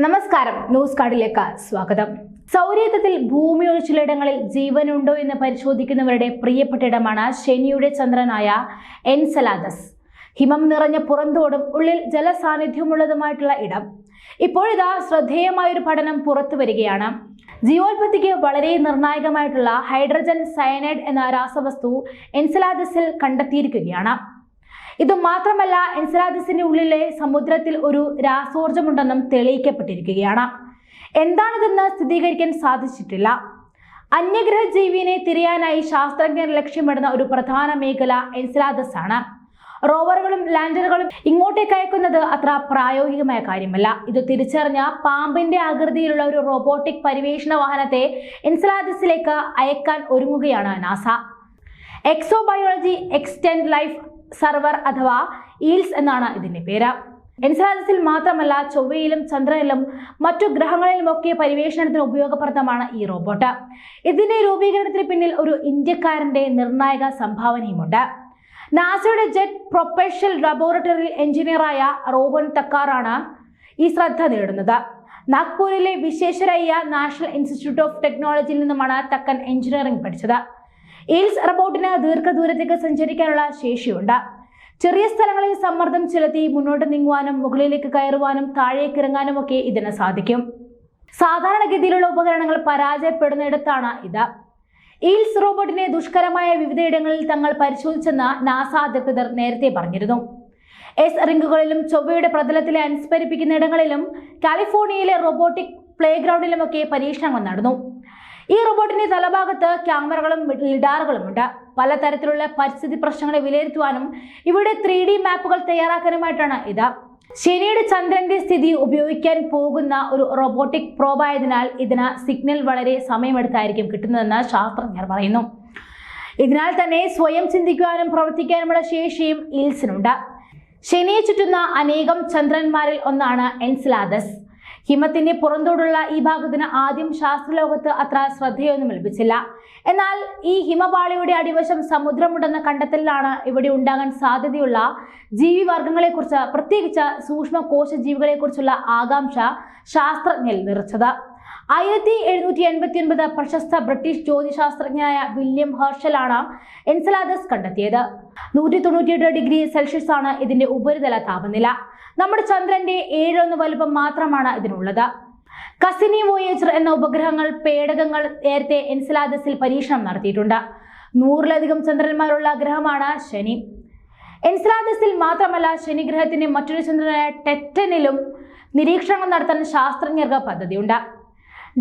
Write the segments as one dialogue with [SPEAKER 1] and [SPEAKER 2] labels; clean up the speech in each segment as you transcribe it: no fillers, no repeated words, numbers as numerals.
[SPEAKER 1] നമസ്കാരം, ന്യൂസ് കാർഡിലേക്ക് സ്വാഗതം. സൗരയൂഥത്തിൽ ഭൂമിയൊഴി ചിലയിടങ്ങളിൽ ജീവനുണ്ടോ എന്ന് പരിശോധിക്കുന്നവരുടെ പ്രിയപ്പെട്ട ഇടമാണ് ശനിയുടെ ചന്ദ്രനായ എൻസെലാദസ്. ഹിമം നിറഞ്ഞ പുറന്തോടും ഉള്ളിൽ ജലസാന്നിധ്യമുള്ളതുമായിട്ടുള്ള ഇടം. ഇപ്പോഴിതാ ശ്രദ്ധേയമായൊരു പഠനം പുറത്തു വരികയാണ്. ജീവോൽപത്തിക്ക് വളരെ നിർണായകമായിട്ടുള്ള ഹൈഡ്രജൻ സയനൈഡ് എന്ന രാസവസ്തു എൻസെലാദസിൽ കണ്ടെത്തിയിരിക്കുകയാണ്. ഇതുമാത്രമല്ല, എൻസെലാദസിന്റെ ഉള്ളിലെ സമുദ്രത്തിൽ ഒരു രാസോർജമുണ്ടെന്നും തെളിയിക്കപ്പെട്ടിരിക്കുകയാണ്. എന്താണിതെന്ന് സ്ഥിരീകരിക്കാൻ സാധിച്ചിട്ടില്ല. അന്യഗ്രഹ ജീവിയെ തിരയാനായി ശാസ്ത്രജ്ഞർ ലക്ഷ്യമിടുന്ന ഒരു പ്രധാന മേഖല എൻസെലാദസ് ആണ്. റോവറുകളും ലാൻഡറുകളും ഇങ്ങോട്ടേക്ക് അയക്കുന്നത് അത്ര പ്രായോഗികമായ കാര്യമല്ല. ഇത് തിരിച്ചറിഞ്ഞ പാമ്പിന്റെ ആകൃതിയിലുള്ള ഒരു റോബോട്ടിക് പരിവേഷണ വാഹനത്തെ എൻസെലാദസിലേക്ക് അയക്കാൻ ഒരുങ്ങുകയാണ് NASA. Exobiology extend life server അഥവാ ഈൽസ് എന്നാണ് ഇതിന്റെ പേര്. എൻസെലാദസിൽ മാത്രമല്ല, ചൊവ്വയിലും ചന്ദ്രനിലും മറ്റു ഗ്രഹങ്ങളിലുമൊക്കെ പരിവേഷണത്തിന് ഉപയോഗപ്രദമാണ് ഈ റോബോട്ട്. ഇതിന്റെ രൂപീകരണത്തിന് പിന്നിൽ ഒരു ഇന്ത്യക്കാരന്റെ നിർണായക സംഭാവനയുമുണ്ട്. നാസയുടെ ജെറ്റ് പ്രൊപ്പൽഷൻ ലബോറട്ടറി എഞ്ചിനീയറായ റോഹൻ തക്കാറാണ് ഈ ശ്രദ്ധ നേടുന്നത്. നാഗ്പൂരിലെ വിശ്വേശ്വരയ്യ നാഷണൽ ഇൻസ്റ്റിറ്റ്യൂട്ട് ഓഫ് ടെക്നോളജിയിൽ നിന്നുമാണ് തക്കൻ എഞ്ചിനീയറിംഗ് പഠിച്ചത്. ഈൽസ് റോബോട്ടിന് ദീർഘദൂരത്തേക്ക് സഞ്ചരിക്കാനുള്ള ശേഷിയുണ്ട്. ചെറിയ സ്ഥലങ്ങളിൽ സമ്മർദ്ദം ചെലുത്തി മുന്നോട്ട് നീങ്ങുവാനും മുകളിലേക്ക് കയറുവാനും താഴേക്ക് ഇറങ്ങാനും ഒക്കെ ഇതിന് സാധിക്കും. സാധാരണഗതിയിലുള്ള ഉപകരണങ്ങൾ പരാജയപ്പെടുന്നിടത്താണ് ഇത്. ഈൽസ് റോബോട്ടിനെ ദുഷ്കരമായ വിവിധയിടങ്ങളിൽ തങ്ങൾ പരിശോധിച്ചെന്ന് നാസ അധികൃതർ നേരത്തെ പറഞ്ഞിരുന്നു. എസ് റിംഗുകളിലും ചൊവ്വയുടെ പ്രതലത്തിലെ അനുസ്മരിപ്പിക്കുന്ന ഇടങ്ങളിലും കാലിഫോർണിയയിലെ റോബോട്ടിക് പ്ലേ ഗ്രൗണ്ടിലുമൊക്കെ പരീക്ഷണങ്ങൾ നടന്നു. ഈ റോബോട്ടിന്റെ തലഭാഗത്ത് ക്യാമറകളും ലിഡാറുകളുമുണ്ട്. പലതരത്തിലുള്ള പരിസ്ഥിതി പ്രശ്നങ്ങളെ വിലയിരുത്തുവാനും ഇവിടെ 3D മാപ്പുകൾ തയ്യാറാക്കാനുമായിട്ടാണ് ഇത്. ശനിയുടെ ചന്ദ്രന്റെ സ്ഥിതി ഉപയോഗിക്കാൻ പോകുന്ന ഒരു റോബോട്ടിക് പ്രോബായതിനാൽ ഇതിന് സിഗ്നൽ വളരെ സമയമെടുത്തായിരിക്കും കിട്ടുന്നതെന്ന് ശാസ്ത്രജ്ഞർ പറയുന്നു. ഇതിനാൽ തന്നെ സ്വയം ചിന്തിക്കുവാനും പ്രവർത്തിക്കാനുമുള്ള ശേഷിയും ഈൽസിനുണ്ട്. ശനിയെ ചുറ്റുന്ന അനേകം ചന്ദ്രന്മാരിൽ ഒന്നാണ് എൻസെലാദസ്. ഹിമത്തിന്റെ പുറന്തോടുള്ള ഈ ഭാഗത്തിന് ആദ്യം ശാസ്ത്രലോകത്ത് അത്ര ശ്രദ്ധയൊന്നും ലഭിച്ചില്ല. എന്നാൽ ഈ ഹിമപാളിയുടെ അടിവശം സമുദ്രമുണ്ടെന്ന കണ്ടെത്തലിലാണ് ഇവിടെ ഉണ്ടാകാൻ സാധ്യതയുള്ള ജീവിവർഗങ്ങളെക്കുറിച്ച്, പ്രത്യേകിച്ച് സൂക്ഷ്മകോശ ജീവികളെക്കുറിച്ചുള്ള ആകാംക്ഷ ശാസ്ത്രജ്ഞരിൽ നിറച്ചത്. 1789 പ്രശസ്ത ബ്രിട്ടീഷ് ജ്യോതിശാസ്ത്രജ്ഞനായ വില്യം ഹെർഷലാണ് എൻസെലാദസ് കണ്ടെത്തിയത്. 198 ഡിഗ്രി സെൽഷ്യസ് ആണ് ഇതിന്റെ ഉപരിതല താപനില. നമ്മുടെ ചന്ദ്രന്റെ 7 വലുപ്പം മാത്രമാണ് ഇതിനുള്ളത്. കസിനി വോയേജർ എന്ന ഉപഗ്രഹങ്ങൾ പേടകങ്ങൾ നേരത്തെ എൻസെലാദസിൽ പരീക്ഷണം നടത്തിയിട്ടുണ്ട്. 100-ലധികം ചന്ദ്രന്മാരുള്ള ഗ്രഹമാണ് ശനി. എൻസെലാദസിൽ മാത്രമല്ല, ശനി ഗ്രഹത്തിന്റെ മറ്റൊരു ചന്ദ്രനായ ടെറ്റനിലും നിരീക്ഷണങ്ങൾ നടത്താൻ ശാസ്ത്രജ്ഞർക്ക് പദ്ധതിയുണ്ട്.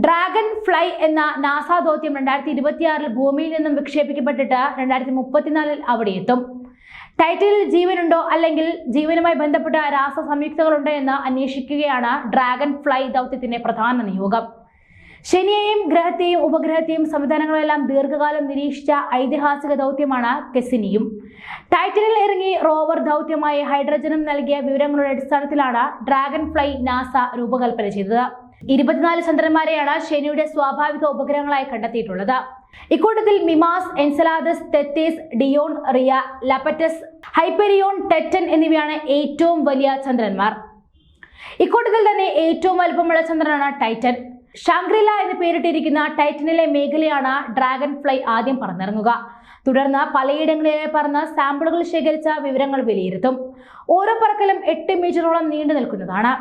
[SPEAKER 1] ഡ്രാഗൺ ഫ്ലൈ എന്ന നാസ ദൗത്യം 2026 ഭൂമിയിൽ നിന്നും വിക്ഷേപിക്കപ്പെട്ടിട്ട് 2034 അവിടെ എത്തും. ടൈറ്റനിൽ ജീവനുണ്ടോ അല്ലെങ്കിൽ ജീവനുമായി ബന്ധപ്പെട്ട രാസ സംയുക്തങ്ങളുണ്ടോ എന്ന് അന്വേഷിക്കുകയാണ് ഡ്രാഗൺ ഫ്ലൈ ദൗത്യത്തിന്റെ പ്രധാന നിയോഗം. ശനിയെയും ഗ്രഹത്തെയും ഉപഗ്രഹത്തെയും സംവിധാനങ്ങളെല്ലാം ദീർഘകാലം നിരീക്ഷിച്ച ഐതിഹാസിക ദൗത്യമാണ് കെസിനിയും. ടൈറ്റനിൽ ഇറങ്ങി റോവർ ദൗത്യമായി ഹൈഡ്രജനും നൽകിയ വിവരങ്ങളുടെ അടിസ്ഥാനത്തിലാണ് ഡ്രാഗൺ ഫ്ലൈ നാസ രൂപകൽപ്പന ചെയ്തത്. 24 ചന്ദ്രന്മാരെയാണ് ശനിയുടെ സ്വാഭാവിക ഉപഗ്രഹങ്ങളായി കണ്ടെത്തിയിട്ടുള്ളത്. ഇക്കൂട്ടത്തിൽ മിമാസ്, എൻസെലാദസ്, തെത്തേസ്, ഡിയോൺ, റിയ, ലപ്പറ്റസ്, ഹൈപ്പരിയോൺ, ടെറ്റൻ എന്നിവയാണ് ഏറ്റവും വലിയ ചന്ദ്രന്മാർ. ഇക്കൂട്ടത്തിൽ തന്നെ ഏറ്റവും വലുപ്പമുള്ള ചന്ദ്രനാണ് ടൈറ്റൻ. ഷാങ്ക്രില എന്ന് പേരിട്ടിരിക്കുന്ന ടൈറ്റനിലെ മേഖലയാണ് ഡ്രാഗൺ ഫ്ലൈ ആദ്യം പറന്നിറങ്ങുക. തുടർന്ന് പലയിടങ്ങളിലെ പറന്ന് സാമ്പിളുകൾ ശേഖരിച്ച വിവരങ്ങൾ വിലയിരുത്തും. ഓരോ പറക്കലും 8 മീറ്ററോളം നീണ്ടു നിൽക്കുന്നതാണ്.